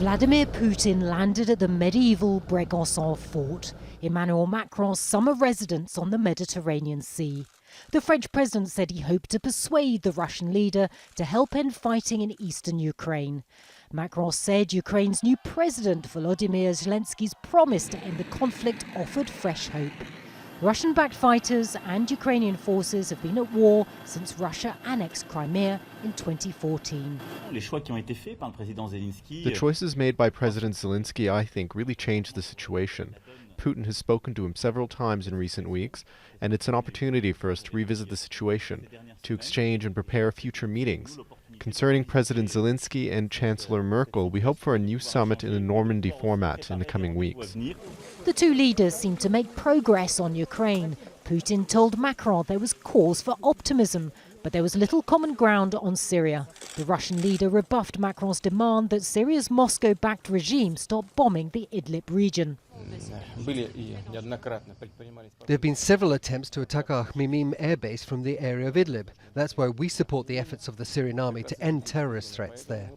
Vladimir Putin landed at the medieval BREGANCON fort, Emmanuel Macron's summer residence on the Mediterranean Sea. The French president said he hoped to persuade the Russian leader to help end fighting in eastern Ukraine. Macron said Ukraine's new president, Volodymyr Zelensky's promise to end the conflict offered fresh hope. Russian-backed fighters and Ukrainian forces have been at war since Russia annexed Crimea in 2014. The choices made by President Zelensky, I think, really changed the situation. Putin has spoken to him several times in recent weeks, and it's an opportunity for us to revisit the situation, to exchange and prepare future meetings. Concerning President Zelensky and Chancellor Merkel, we hope for a new summit in a Normandy format in the coming weeks. The two leaders seem to make progress on Ukraine. Putin told Macron there was cause for optimism, but there was little common ground on Syria. The Russian leader rebuffed Macron's demand that Syria's Moscow-backed regime stop bombing the Idlib region. There have been several attempts to attack our Khmeimim airbase from the area of Idlib. That's why we support the efforts of the Syrian army to end terrorist threats there.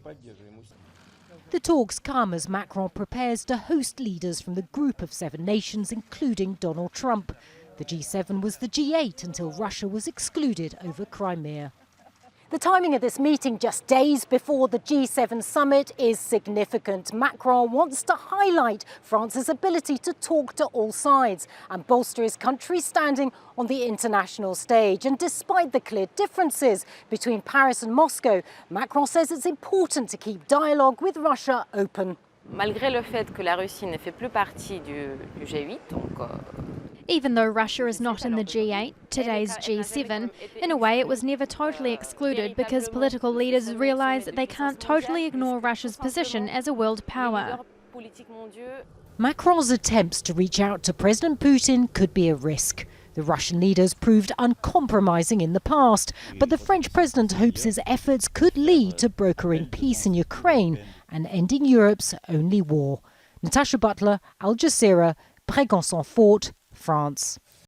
The talks come as Macron prepares to host leaders from the group of 7 nations, including Donald Trump. The G7 was the G8 until Russia was excluded over Crimea. The timing of this meeting, just days before the G7 summit, is significant. Macron wants to highlight France's ability to talk to all sides and bolster his country's standing on the international stage. And despite the clear differences between Paris and Moscow, Macron says it's important to keep dialogue with Russia open. Malgré le fait que la Russie ne fait plus partie du G8, Even though Russia is not in the G8, today's G7, in a way it was never totally excluded because political leaders realise that they can't totally ignore Russia's position as a world power. Macron's attempts to reach out to President Putin could be a risk. The Russian leaders proved uncompromising in the past, but the French president hopes his efforts could lead to brokering peace in Ukraine and ending Europe's only war. Natacha, Butler, Jazeera, BREGANCON Fort, France.